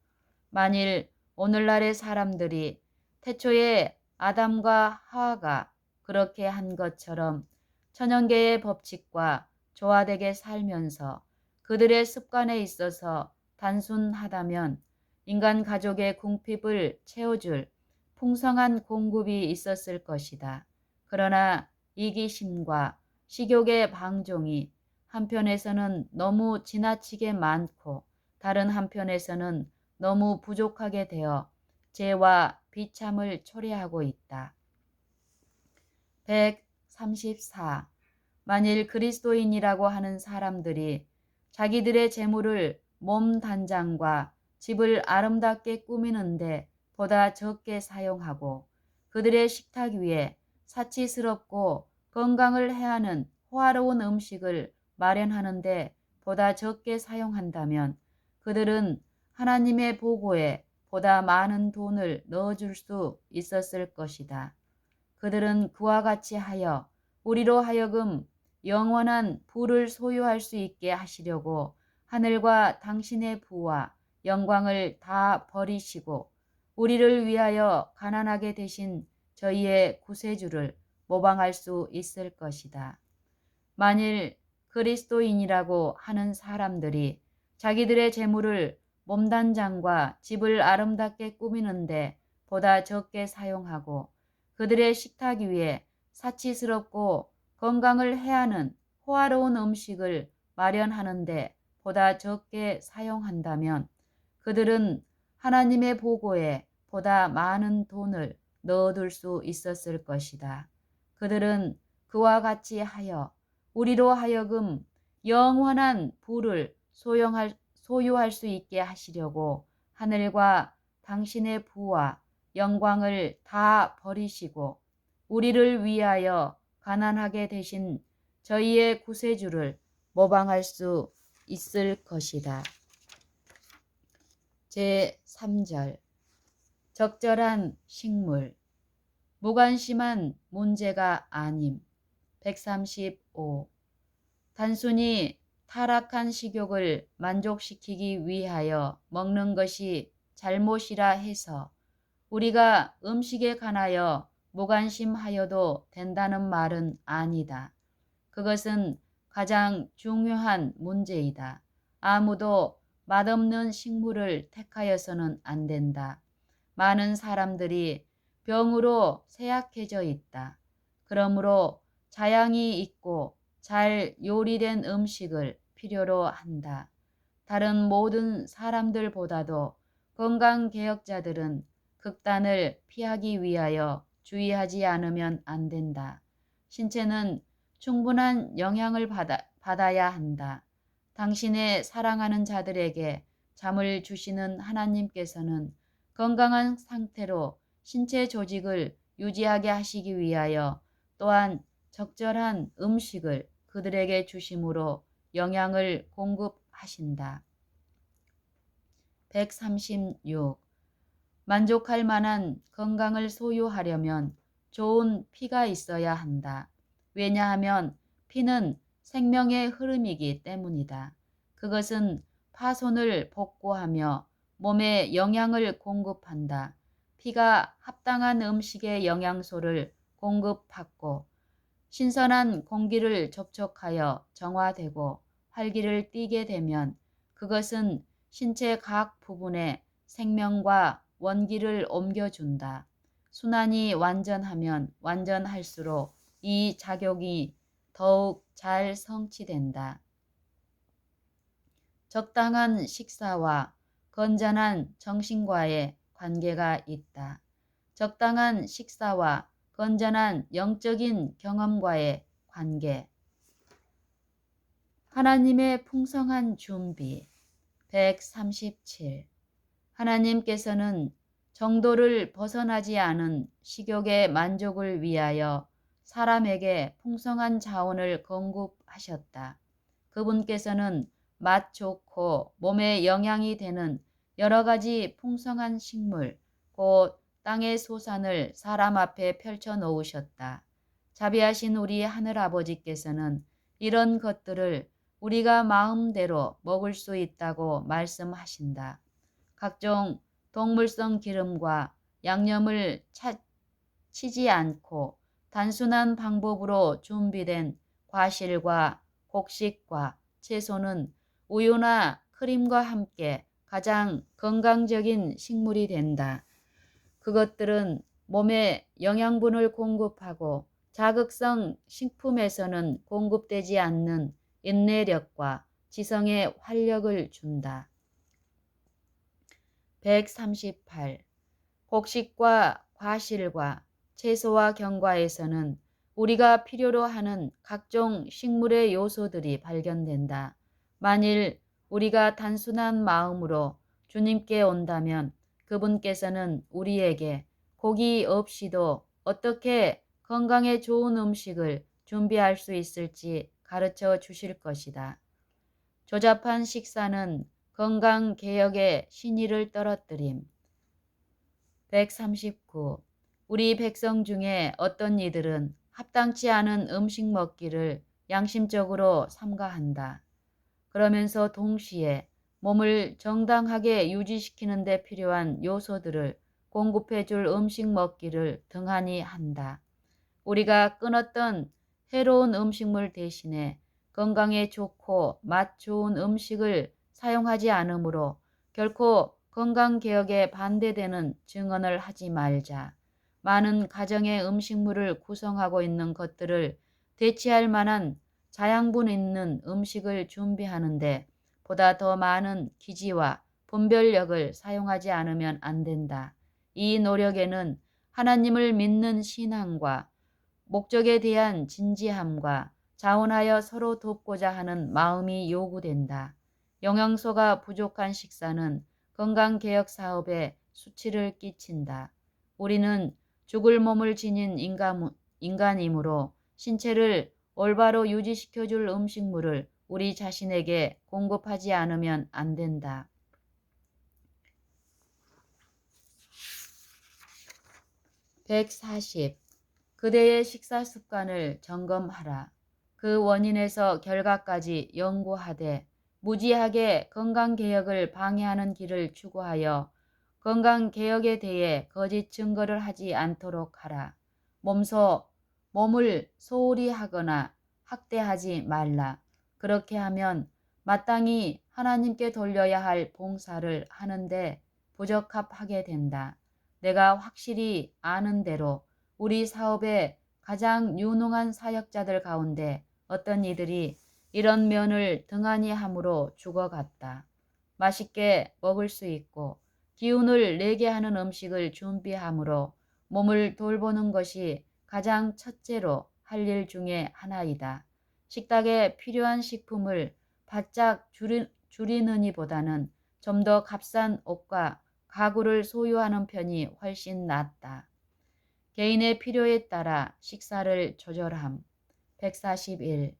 만일 오늘날의 사람들이 태초에 아담과 하와가 그렇게 한 것처럼 천연계의 법칙과 조화되게 살면서 그들의 습관에 있어서 단순하다면 인간 가족의 궁핍을 채워줄 풍성한 공급이 있었을 것이다. 그러나 이기심과 식욕의 방종이 한편에서는 너무 지나치게 많고 다른 한편에서는 너무 부족하게 되어 죄와 비참을 초래하고 있다. 134. 만일 그리스도인이라고 하는 사람들이 자기들의 재물을 몸 단장과 집을 아름답게 꾸미는데 보다 적게 사용하고 그들의 식탁 위에 사치스럽고 건강을 해하는 호화로운 음식을 마련하는데 보다 적게 사용한다면 그들은 하나님의 보고에 보다 많은 돈을 넣어줄 수 있었을 것이다. 그들은 그와 같이 하여 우리로 하여금 영원한 부를 소유할 수 있게 하시려고 하늘과 당신의 부와 영광을 다 버리시고 우리를 위하여 가난하게 되신 저희의 구세주를 모방할 수 있을 것이다. 만일 그리스도인이라고 하는 사람들이 자기들의 재물을 몸단장과 집을 아름답게 꾸미는데 보다 적게 사용하고 그들의 식탁 위에 사치스럽고 건강을 해하는 호화로운 음식을 마련하는데 보다 적게 사용한다면 그들은 하나님의 보고에 보다 많은 돈을 넣어둘 수 있었을 것이다. 그들은 그와 같이 하여 우리로 하여금 영원한 부를 소유할 수 있게 하시려고 하늘과 당신의 부와 영광을 다 버리시고 우리를 위하여 가난하게 되신 저희의 구세주를 모방할 수 있을 것이다. 제3절 적절한 식물 무관심한 문제가 아님 135. 단순히 타락한 식욕을 만족시키기 위하여 먹는 것이 잘못이라 해서 우리가 음식에 관하여 무관심하여도 된다는 말은 아니다. 그것은 가장 중요한 문제이다. 아무도 맛없는 식물을 택하여서는 안 된다. 많은 사람들이 병으로 쇠약해져 있다. 그러므로 자양이 있고 잘 요리된 음식을 필요로 한다. 다른 모든 사람들보다도 건강개혁자들은 극단을 피하기 위하여 주의하지 않으면 안 된다. 신체는 충분한 영양을 받아야 한다. 당신의 사랑하는 자들에게 잠을 주시는 하나님께서는 건강한 상태로 신체 조직을 유지하게 하시기 위하여 또한 적절한 음식을 그들에게 주심으로 영양을 공급하신다. 136. 만족할 만한 건강을 소유하려면 좋은 피가 있어야 한다. 왜냐하면 피는 생명의 흐름이기 때문이다. 그것은 파손을 복구하며 몸에 영양을 공급한다. 피가 합당한 음식의 영양소를 공급받고 신선한 공기를 접촉하여 정화되고 활기를 띠게 되면 그것은 신체 각 부분에 생명과 원기를 옮겨준다. 순환이 완전하면 완전할수록 이 작용이 더욱 잘 성취된다. 적당한 식사와 건전한 정신과의 관계가 있다. 적당한 식사와 건전한 영적인 경험과의 관계. 하나님의 풍성한 준비. 137. 하나님께서는 정도를 벗어나지 않은 식욕의 만족을 위하여 사람에게 풍성한 자원을 공급하셨다. 그분께서는 맛 좋고 몸에 영양이 되는 여러 가지 풍성한 식물, 곧 땅의 소산을 사람 앞에 펼쳐 놓으셨다. 자비하신 우리 하늘아버지께서는 이런 것들을 우리가 마음대로 먹을 수 있다고 말씀하신다. 각종 동물성 기름과 양념을 치지 않고 단순한 방법으로 준비된 과실과 곡식과 채소는 우유나 크림과 함께 가장 건강적인 식물이 된다. 그것들은 몸에 영양분을 공급하고 자극성 식품에서는 공급되지 않는 인내력과 지성의 활력을 준다. 138. 곡식과 과실과 채소와 견과에서는 우리가 필요로 하는 각종 식물의 요소들이 발견된다. 만일 우리가 단순한 마음으로 주님께 온다면 그분께서는 우리에게 고기 없이도 어떻게 건강에 좋은 음식을 준비할 수 있을지 가르쳐 주실 것이다. 조잡한 식사는 건강개혁의 신의를 떨어뜨림. 139. 우리 백성 중에 어떤 이들은 합당치 않은 음식 먹기를 양심적으로 삼가한다. 그러면서 동시에 몸을 정당하게 유지시키는 데 필요한 요소들을 공급해 줄 음식 먹기를 등한히 한다. 우리가 끊었던 해로운 음식물 대신에 건강에 좋고 맛 좋은 음식을 사용하지 않으므로 결코 건강개혁에 반대되는 증언을 하지 말자. 많은 가정의 음식물을 구성하고 있는 것들을 대체할 만한 자양분 있는 음식을 준비하는데 보다 더 많은 기지와 분별력을 사용하지 않으면 안 된다. 이 노력에는 하나님을 믿는 신앙과 목적에 대한 진지함과 자원하여 서로 돕고자 하는 마음이 요구된다. 영양소가 부족한 식사는 건강개혁 사업에 수치를 끼친다. 우리는 죽을 몸을 지닌 인간이므로 신체를 올바로 유지시켜줄 음식물을 우리 자신에게 공급하지 않으면 안 된다. 140. 그대의 식사 습관을 점검하라. 그 원인에서 결과까지 연구하되 무지하게 건강개혁을 방해하는 길을 추구하여 건강개혁에 대해 거짓 증거를 하지 않도록 하라. 몸을 소홀히 하거나 학대하지 말라. 그렇게 하면 마땅히 하나님께 돌려야 할 봉사를 하는데 부적합하게 된다. 내가 확실히 아는 대로 우리 사업의 가장 유능한 사역자들 가운데 어떤 이들이 이런 면을 등한히 함으로 죽어갔다. 맛있게 먹을 수 있고 기운을 내게 하는 음식을 준비함으로 몸을 돌보는 것이 가장 첫째로 할 일 중에 하나이다. 식탁에 필요한 식품을 바짝 줄이느니보다는 좀 더 값싼 옷과 가구를 소유하는 편이 훨씬 낫다. 개인의 필요에 따라 식사를 조절함. 141.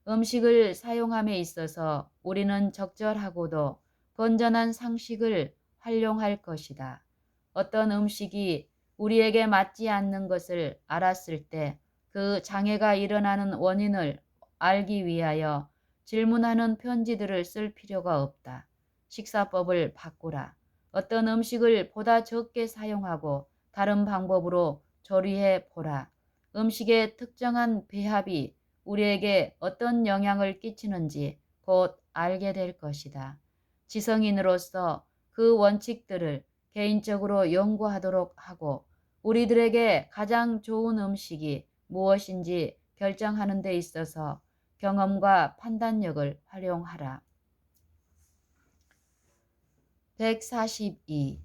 음식을 사용함에 있어서 우리는 적절하고도 건전한 상식을 활용할 것이다. 어떤 음식이 우리에게 맞지 않는 것을 알았을 때 그 장애가 일어나는 원인을 알기 위하여 질문하는 편지들을 쓸 필요가 없다. 식사법을 바꾸라. 어떤 음식을 보다 적게 사용하고 다른 방법으로 조리해 보라. 음식의 특정한 배합이 우리에게 어떤 영향을 끼치는지 곧 알게 될 것이다. 지성인으로서 그 원칙들을 개인적으로 연구하도록 하고 우리들에게 가장 좋은 음식이 무엇인지 결정하는 데 있어서 경험과 판단력을 활용하라. 142.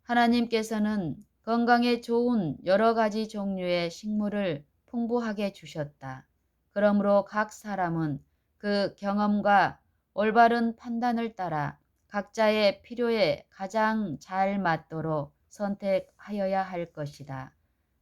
하나님께서는 건강에 좋은 여러 가지 종류의 식물을 풍부하게 주셨다. 그러므로 각 사람은 그 경험과 올바른 판단을 따라 각자의 필요에 가장 잘 맞도록 선택하여야 할 것이다.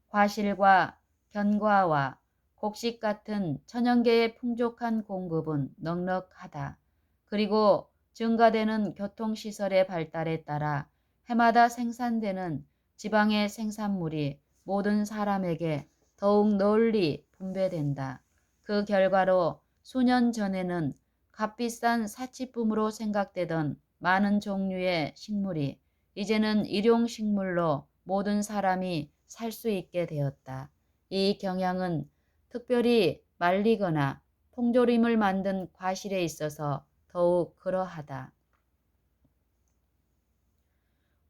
과실과 견과와 곡식 같은 천연계의 풍족한 공급은 넉넉하다. 그리고 증가되는 교통시설의 발달에 따라 해마다 생산되는 지방의 생산물이 모든 사람에게 더욱 널리 분배된다. 그 결과로 수년 전에는 값비싼 사치품으로 생각되던 많은 종류의 식물이 이제는 일용식물로 모든 사람이 살 수 있게 되었다. 이 경향은 특별히 말리거나 통조림을 만든 과실에 있어서 더욱 그러하다.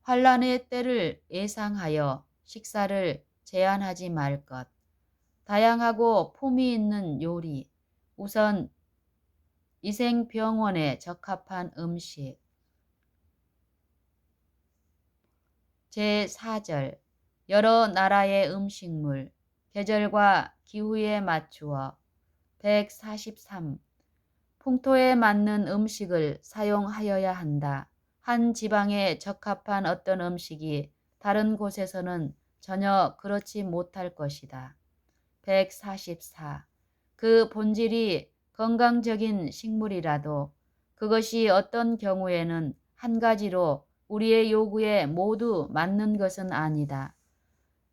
환란의 때를 예상하여 식사를 제한하지 말 것. 다양하고 품위 있는 요리. 우선 위생병원에 적합한 음식. 제4절 여러 나라의 음식물. 계절과 기후에 맞추어. 143. 풍토에 맞는 음식을 사용하여야 한다. 한 지방에 적합한 어떤 음식이 다른 곳에서는 전혀 그렇지 못할 것이다. 144. 그 본질이 건강적인 식물이라도 그것이 어떤 경우에는 한 가지로 우리의 요구에 모두 맞는 것은 아니다.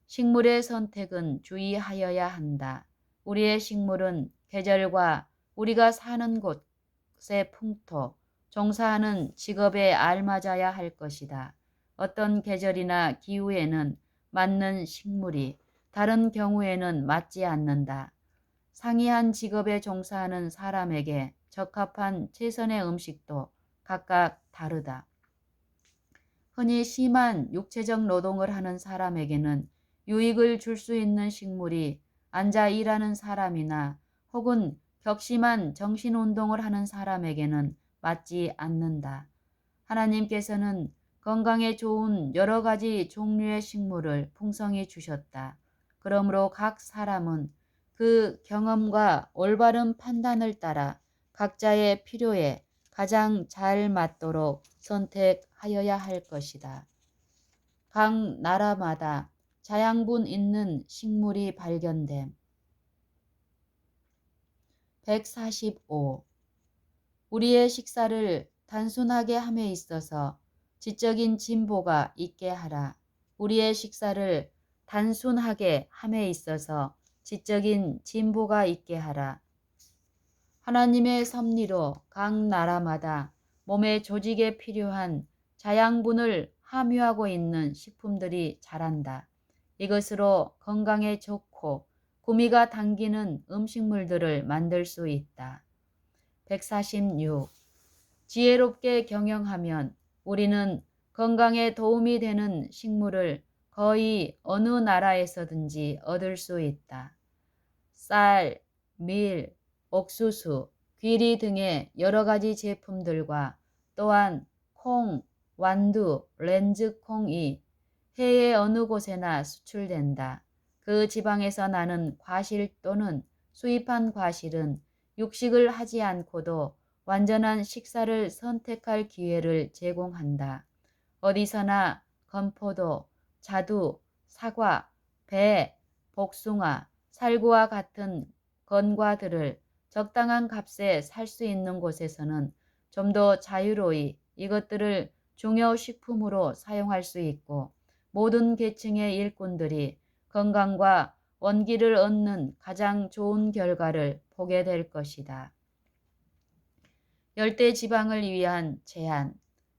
식물의 선택은 주의하여야 한다. 우리의 식물은 계절과 우리가 사는 곳의 풍토, 종사하는 직업에 알맞아야 할 것이다. 어떤 계절이나 기후에는 맞는 식물이 다른 경우에는 맞지 않는다. 상이한 직업에 종사하는 사람에게 적합한 최선의 음식도 각각 다르다. 흔히 심한 육체적 노동을 하는 사람에게는 유익을 줄 수 있는 식물이 앉아 일하는 사람이나 혹은 격심한 정신운동을 하는 사람에게는 맞지 않는다. 하나님께서는 건강에 좋은 여러 가지 종류의 식물을 풍성히 주셨다. 그러므로 각 사람은 그 경험과 올바른 판단을 따라 각자의 필요에 가장 잘 맞도록 선택하여야 할 것이다. 각 나라마다 자양분 있는 식물이 발견됨. 145. 우리의 식사를 단순하게 함에 있어서 지적인 진보가 있게 하라. 우리의 식사를 단순하게 함에 있어서 지적인 진보가 있게 하라. 하나님의 섭리로 각 나라마다 몸의 조직에 필요한 자양분을 함유하고 있는 식품들이 자란다. 이것으로 건강에 좋고 구미가 당기는 음식물들을 만들 수 있다. 146. 지혜롭게 경영하면 우리는 건강에 도움이 되는 식물을 거의 어느 나라에서든지 얻을 수 있다. 쌀, 밀, 옥수수, 귀리 등의 여러 가지 제품들과 또한 콩, 완두, 렌즈콩이 해외 어느 곳에나 수출된다. 그 지방에서 나는 과실 또는 수입한 과실은 육식을 하지 않고도 완전한 식사를 선택할 기회를 제공한다. 어디서나 건포도, 자두, 사과, 배, 복숭아, 살구와 같은 건과들을 적당한 값에 살 수 있는 곳에서는 좀 더 자유로이 이것들을 중요식품으로 사용할 수 있고 모든 계층의 일꾼들이 건강과 원기를 얻는 가장 좋은 결과를 보게 될 것이다. 열대지방을 위한 제안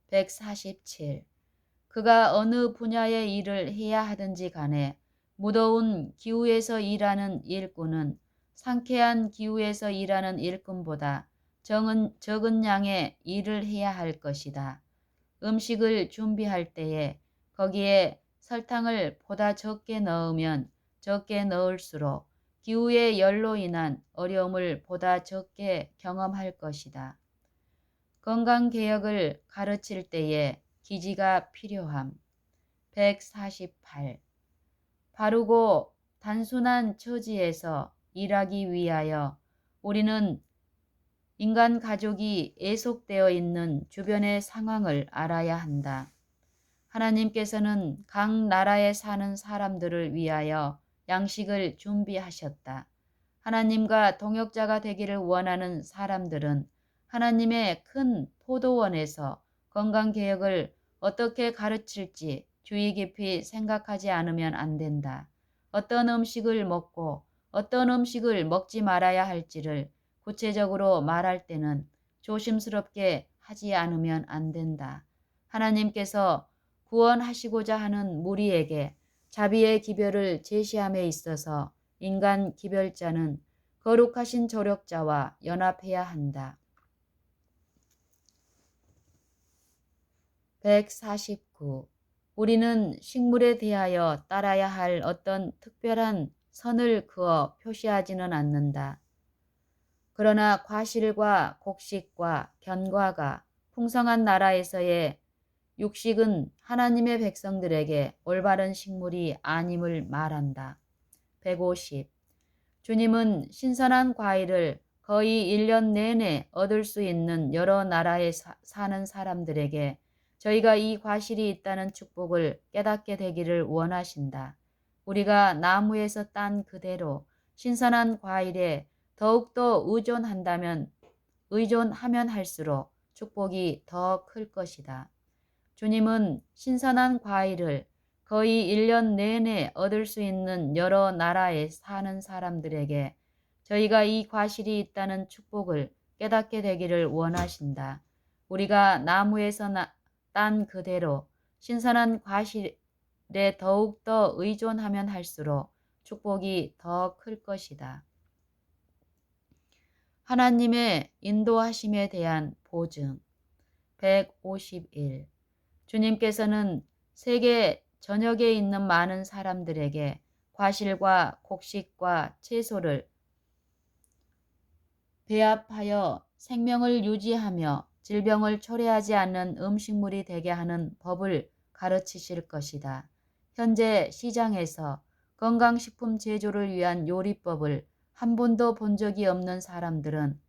147. 그가 어느 분야의 일을 해야 하든지 간에 무더운 기후에서 일하는 일꾼은 상쾌한 기후에서 일하는 일꾼보다 적은 양의 일을 해야 할 것이다. 음식을 준비할 때에 거기에 설탕을 보다 적게 넣으면 적게 넣을수록 기후의 열로 인한 어려움을 보다 적게 경험할 것이다. 건강개혁을 가르칠 때에 기지가 필요함. 148. 바르고 단순한 처지에서 일하기 위하여 우리는 인간 가족이 애속되어 있는 주변의 상황을 알아야 한다. 하나님께서는 각 나라에 사는 사람들을 위하여 양식을 준비하셨다. 하나님과 동역자가 되기를 원하는 사람들은 하나님의 큰 포도원에서 건강개혁을 어떻게 가르칠지 주의 깊이 생각하지 않으면 안 된다. 어떤 음식을 먹고 어떤 음식을 먹지 말아야 할지를 구체적으로 말할 때는 조심스럽게 하지 않으면 안 된다. 하나님께서 구원하시고자 하는 무리에게 자비의 기별을 제시함에 있어서 인간 기별자는 거룩하신 조력자와 연합해야 한다. 149. 우리는 식물에 대하여 따라야 할 어떤 특별한 선을 그어 표시하지는 않는다. 그러나 과실과 곡식과 견과가 풍성한 나라에서의 육식은 하나님의 백성들에게 올바른 식물이 아님을 말한다. 150. 주님은 신선한 과일을 거의 1년 내내 얻을 수 있는 여러 나라에 사는 사람들에게 저희가 이 과실이 있다는 축복을 깨닫게 되기를 원하신다. 우리가 나무에서 딴 그대로 신선한 과일에 더욱더 의존하면 할수록 축복이 더 클 것이다. 주님은 신선한 과일을 거의 1년 내내 얻을 수 있는 여러 나라에 사는 사람들에게 저희가 이 과실이 있다는 축복을 깨닫게 되기를 원하신다. 우리가 나무에서 딴 그대로 신선한 과실에 더욱더 의존하면 할수록 축복이 더 클 것이다. 하나님의 인도하심에 대한 보증. 151. 주님께서는 세계 전역에 있는 많은 사람들에게 과실과 곡식과 채소를 배합하여 생명을 유지하며 질병을 초래하지 않는 음식물이 되게 하는 법을 가르치실 것이다. 현재 시장에서 건강식품 제조를 위한 요리법을 한 번도 본 적이 없는 사람들은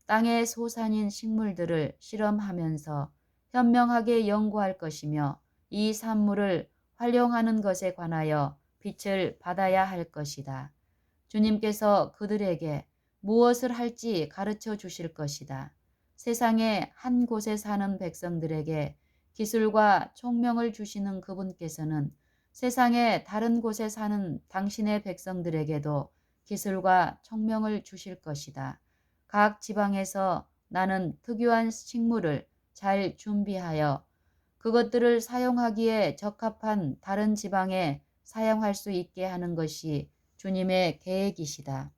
땅의 소산인 식물들을 실험하면서 현명하게 연구할 것이며 이 산물을 활용하는 것에 관하여 빛을 받아야 할 것이다. 주님께서 그들에게 무엇을 할지 가르쳐 주실 것이다. 세상의 한 곳에 사는 백성들에게 기술과 총명을 주시는 그분께서는 세상의 다른 곳에 사는 당신의 백성들에게도 기술과 총명을 주실 것이다. 각 지방에서 나는 특유한 식물을 잘 준비하여 그것들을 사용하기에 적합한 다른 지방에 사용할 수 있게 하는 것이 주님의 계획이시다.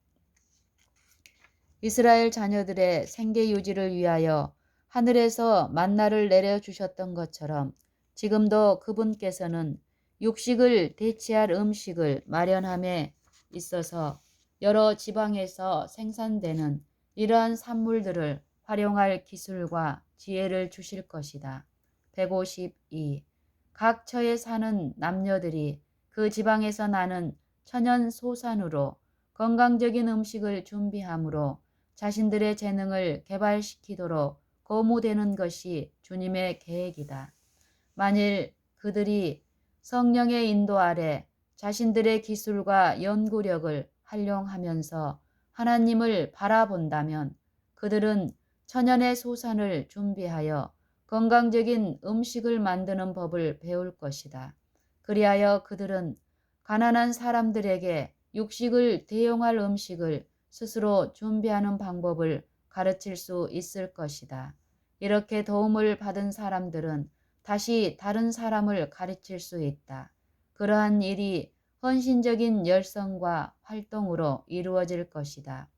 이스라엘 자녀들의 생계 유지를 위하여 하늘에서 만나를 내려주셨던 것처럼 지금도 그분께서는 육식을 대체할 음식을 마련함에 있어서 여러 지방에서 생산되는 이러한 산물들을 활용할 기술과 지혜를 주실 것이다. 152. 각 처에 사는 남녀들이 그 지방에서 나는 천연 소산으로 건강적인 음식을 준비함으로 자신들의 재능을 개발시키도록 고무되는 것이 주님의 계획이다. 만일 그들이 성령의 인도 아래 자신들의 기술과 연구력을 활용하면서 하나님을 바라본다면 그들은 천연의 소산을 준비하여 건강적인 음식을 만드는 법을 배울 것이다. 그리하여 그들은 가난한 사람들에게 육식을 대용할 음식을 스스로 준비하는 방법을 가르칠 수 있을 것이다. 이렇게 도움을 받은 사람들은 다시 다른 사람을 가르칠 수 있다. 그러한 일이 헌신적인 열성과 활동으로 이루어질 것이다.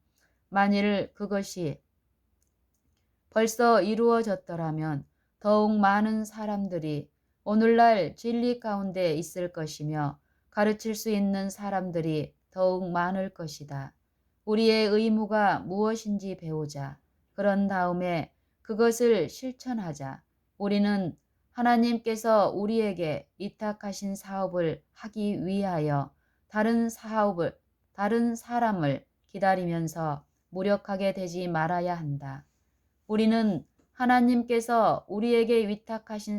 만일 그것이 벌써 이루어졌더라면 더욱 많은 사람들이 오늘날 진리 가운데 있을 것이며 가르칠 수 있는 사람들이 더욱 많을 것이다. 우리의 의무가 무엇인지 배우자. 그런 다음에 그것을 실천하자. 우리는 하나님께서 우리에게 위탁하신 사업을 하기 위하여 다른 사람을 기다리면서 무력하게 되지 말아야 한다. 우리는 하나님께서 우리에게 위탁하신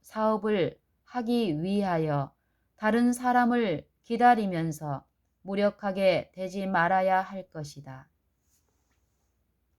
사업을 하기 위하여 다른 사람을 기다리면서 무력하게 되지 말아야 할 것이다.